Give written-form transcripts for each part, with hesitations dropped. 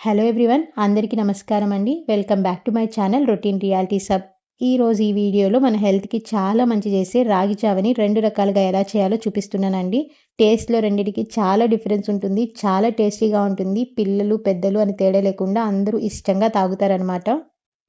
Hello everyone, అందరికీ నమస్కారం అండి. Welcome back to my channel routine realities hub. ఈరోజు ఈ వీడియోలో మన హెల్త్కి చాలా మంచి చేసే రాగి జావని 2 రకాలుగా ఎలా చేయాలో చూపిస్తున్నానండి. టేస్ట్లో రెండిటికి చాలా డిఫరెన్స్ ఉంటుంది. చాలా టేస్టీగా ఉంటుంది. పిల్లలు పెద్దలు అని తేడా లేకుండా అందరూ ఇష్టంగా తాగుతారనమాట.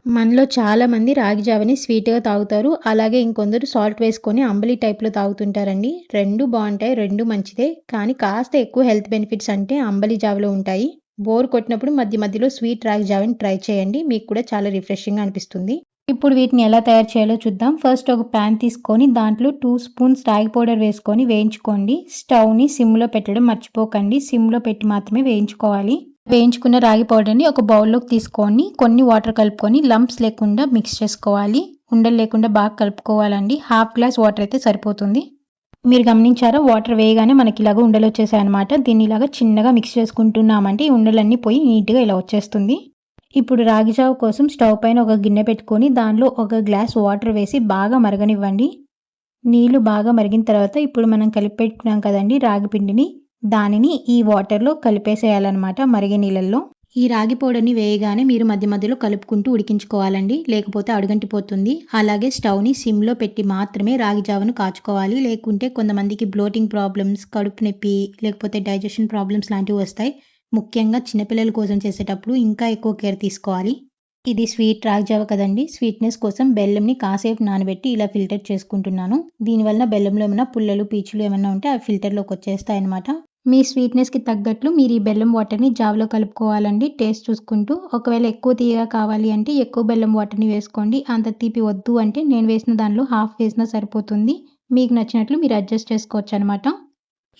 మనలో చాలామంది రాగి జావని స్వీట్గా తాగుతారు. అలాగే ఇంకొందరు సాల్ట్ వేసుకొని అంబలి టైప్లో తాగుతుంటారండి. రెండు బాగుంటాయి, రెండు మంచిదే. కానీ కాస్త ఎక్కువ హెల్త్ బెనిఫిట్స్ అంటే అంబలి జావలో ఉంటాయి. బోర్ కొట్టినప్పుడు మధ్య మధ్యలో స్వీట్ రాగి జావని ట్రై చేయండి. మీకు కూడా చాలా రిఫ్రెషింగ్గా అనిపిస్తుంది. ఇప్పుడు వీటిని ఎలా తయారు చేయాలో చూద్దాం. ఫస్ట్ ఒక ప్యాన్ తీసుకొని దాంట్లో 2 స్పూన్స్ రాగి పౌడర్ వేసుకొని వేయించుకోండి. స్టవ్ని సిమ్లో పెట్టడం మర్చిపోకండి. సిమ్లో పెట్టి మాత్రమే వేయించుకోవాలి. వేయించుకున్న రాగి పౌడర్ని ఒక బౌల్లోకి తీసుకొని కొన్ని వాటర్ కలుపుకొని లంప్స్ లేకుండా మిక్స్ చేసుకోవాలి. ఉండలు లేకుండా బాగా కలుపుకోవాలండి. హాఫ్ గ్లాస్ వాటర్ అయితే సరిపోతుంది. మీరు గమనించారా, వాటర్ వేయగానే మనకి ఇలాగ ఉండలు వచ్చేసాయన్నమాట. దీన్ని ఇలాగ చిన్నగా మిక్స్ చేసుకుంటున్నామంటే ఈ ఉండలన్నీ పోయి నీట్గా ఇలా వచ్చేస్తుంది. ఇప్పుడు రాగి జావ కోసం స్టవ్ పైన ఒక గిన్నె పెట్టుకొని దానిలో ఒక గ్లాస్ వాటర్ వేసి బాగా మరగనివ్వండి. నీళ్లు బాగా మరిగిన తర్వాత ఇప్పుడు మనం కలిపి పెట్టుకున్నాం కదండి రాగి పిండిని, దానిని ఈ వాటర్లో కలిపేసేయాలన్నమాట మరిగే నీళ్ళల్లో. ఈ రాగి పౌడర్ని వేయగానే మీరు మధ్య మధ్యలో కలుపుకుంటూ ఉడికించుకోవాలండి, లేకపోతే అడుగంటిపోతుంది. అలాగే స్టవ్ని సిమ్లో పెట్టి మాత్రమే రాగి జావను కాచుకోవాలి. లేకుంటే కొంతమందికి బ్లోటింగ్ ప్రాబ్లమ్స్, కడుపు నొప్పి, లేకపోతే డైజెషన్ ప్రాబ్లమ్స్ లాంటివి వస్తాయి. ముఖ్యంగా చిన్నపిల్లల కోసం చేసేటప్పుడు ఇంకా ఎక్కువ కేర్ తీసుకోవాలి. ఇది స్వీట్ రాగి జావ కదండి. స్వీట్నెస్ కోసం బెల్లంని కాసేపు నానబెట్టి ఇలా ఫిల్టర్ చేసుకుంటున్నాను. దీనివల్ల బెల్లంలో ఏమైనా పుల్లలు, పీచులు ఏమైనా ఉంటే అవి ఫిల్టర్లోకి వచ్చేస్తాయన్నమాట. మీ స్వీట్నెస్కి తగ్గట్లు మీరు ఈ బెల్లం వాటర్ని జావలో కలుపుకోవాలండి. టేస్ట్ చూసుకుంటూ, ఒకవేళ ఎక్కువ తీయగా కావాలి అంటే ఎక్కువ బెల్లం వాటర్ని వేసుకోండి. అంత తీపి వద్దు అంటే నేను వేసిన దానిలో హాఫ్ వేసినా సరిపోతుంది. మీకు నచ్చినట్లు మీరు అడ్జస్ట్ చేసుకోవచ్చు అనమాట.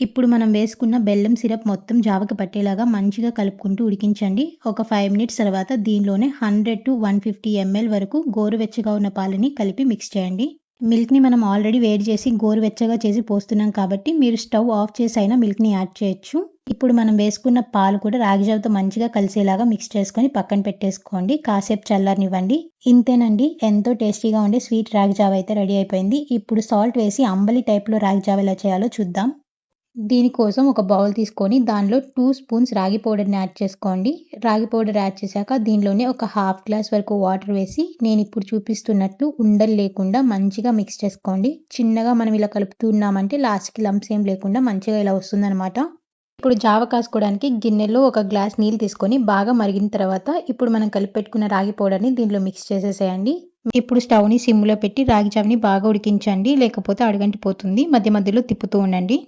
ఇప్పుడు మనం వేసుకున్న బెల్లం సిరప్ మొత్తం జావకి పట్టేలాగా మంచిగా కలుపుకుంటూ ఉడికించండి. ఒక 5 మినిట్స్ తర్వాత దీనిలోనే 100 to 150 ml వరకు గోరువెచ్చగా ఉన్న పాలని కలిపి మిక్స్ చేయండి. మిల్క్ని మనం ఆల్రెడీ వేడి చేసి గోరువెచ్చగా చేసి పోస్తున్నాం కాబట్టి మీరు స్టవ్ ఆఫ్ చేసి అయినా మిల్క్ని యాడ్ చేయొచ్చు. ఇప్పుడు మనం వేసుకున్న పాలు కూడా రాగి జావతో మంచిగా కలిసేలాగా మిక్స్ చేసుకొని పక్కన పెట్టేసుకోండి. కాసేపు చల్లారనివ్వండి. ఇంతేనండి, ఎంతో టేస్టీగా ఉండే స్వీట్ రాగి జావ అయితే రెడీ అయిపోయింది. ఇప్పుడు సాల్ట్ వేసి అంబలి టైప్లో రాగి జావ ఎలా చేయాలో చూద్దాం. దీనికోసం ఒక బౌల్ తీసుకొని దానిలో 2 స్పూన్స్ రాగి పౌడర్ని యాడ్ చేసుకోండి. రాగి పౌడర్ యాడ్ చేశాక దీనిలోనే ఒక హాఫ్ గ్లాస్ వరకు వాటర్ వేసి నేను ఇప్పుడు చూపిస్తున్నట్లు ఉండలు లేకుండా మంచిగా మిక్స్ చేసుకోండి. చిన్నగా మనం ఇలా కలుపుతున్నామంటే లాస్ట్కి లంప్స్ ఏం లేకుండా మంచిగా ఇలా వస్తుందన్నమాట. ఇప్పుడు జావ కాసుకోవడానికి గిన్నెలో ఒక గ్లాస్ నీళ్ళు తీసుకొని బాగా మరిగిన తర్వాత ఇప్పుడు మనం కలిపి పెట్టుకున్న రాగి పౌడర్ని దీనిలో మిక్స్ చేసేసేయండి. ఇప్పుడు స్టవ్ని సిమ్లో పెట్టి రాగి జావని బాగా ఉడికించండి, లేకపోతే అడుగంటిపోతుంది. మధ్య మధ్యలో తిప్పుతూ ఉండండి.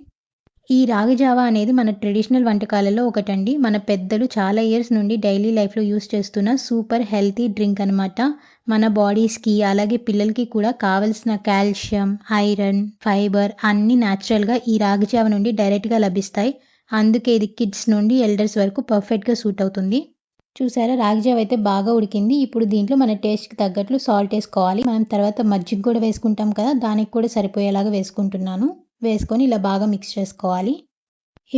ఈ రాగి జావ అనేది మన ట్రెడిషనల్ వంటకాలలో ఒకటండి. మన పెద్దలు చాలా ఇయర్స్ నుండి డైలీ లైఫ్లో యూస్ చేస్తున్న సూపర్ హెల్తీ డ్రింక్ అనమాట. మన బాడీస్కి అలాగే పిల్లలకి కూడా కావలసిన కాల్షియం, ఐరన్, ఫైబర్ అన్నీ న్యాచురల్గా ఈ రాగి జావ నుండి డైరెక్ట్గా లభిస్తాయి. అందుకే ఇది కిడ్స్ నుండి ఎల్డర్స్ వరకు పర్ఫెక్ట్గా సూట్ అవుతుంది. చూసారా, రాగి జావ అయితే బాగా ఉడికింది. ఇప్పుడు దీంట్లో మన టేస్ట్కి తగ్గట్లు సాల్ట్ వేసుకోవాలి. మనం తర్వాత మజ్జిగ కూడా వేసుకుంటాం కదా, దానికి కూడా సరిపోయేలాగా వేసుకుంటున్నాను. వేసుకొని ఇలా బాగా మిక్స్ చేసుకోవాలి.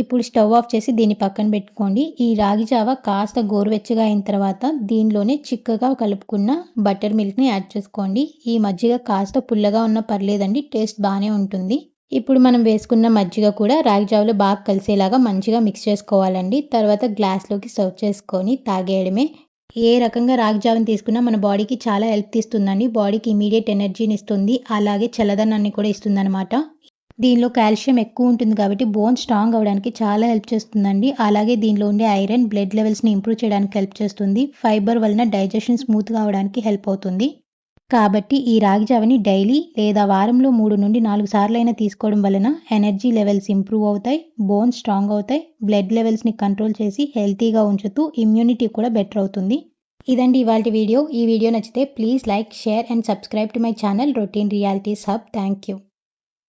ఇప్పుడు స్టవ్ ఆఫ్ చేసి దీన్ని పక్కన పెట్టుకోండి. ఈ రాగి జావ కాస్త గోరువెచ్చగా అయిన తర్వాత దీనిలోనే చిక్కగా కలుపుకున్న బటర్ మిల్క్ని యాడ్ చేసుకోండి. ఈ మజ్జిగ కాస్త పుల్లగా ఉన్నా పర్లేదండి, టేస్ట్ బాగానే ఉంటుంది. ఇప్పుడు మనం వేసుకున్న మజ్జిగ కూడా రాగి జావలో బాగా కలిసేలాగా మంచిగా మిక్స్ చేసుకోవాలండి. తర్వాత గ్లాస్లోకి సర్వ్ చేసుకొని తాగేయడమే. ఏ రకంగా రాగి జావని తీసుకున్నా మన బాడీకి చాలా హెల్ప్ ఇస్తుందండి. బాడీకి ఇమీడియట్ ఎనర్జీని ఇస్తుంది, అలాగే చల్లదనాన్ని కూడా ఇస్తుంది అనమాట. దీనిలో కాల్షియం ఎక్కువ ఉంటుంది కాబట్టి బోన్ స్ట్రాంగ్ అవ్వడానికి చాలా హెల్ప్ చేస్తుందండి. అలాగే దీనిలో ఉండే ఐరన్ బ్లడ్ లెవెల్స్ని ఇంప్రూవ్ చేయడానికి హెల్ప్ చేస్తుంది. ఫైబర్ వలన డైజెషన్ స్మూత్గా అవడానికి హెల్ప్ అవుతుంది. కాబట్టి ఈ రాగి జావని డైలీ లేదా వారంలో 3 నుండి 4 సార్లు అయినా తీసుకోవడం వలన ఎనర్జీ లెవెల్స్ ఇంప్రూవ్ అవుతాయి, బోన్ స్ట్రాంగ్ అవుతాయి, బ్లడ్ లెవెల్స్ని కంట్రోల్ చేసి హెల్తీగా ఉంచుతూ ఇమ్యూనిటీ కూడా బెటర్ అవుతుంది. ఇదండి ఇవాల్టి వీడియో. ఈ వీడియో నచ్చితే please like, share and subscribe to my channel routine realities hub. Thank you.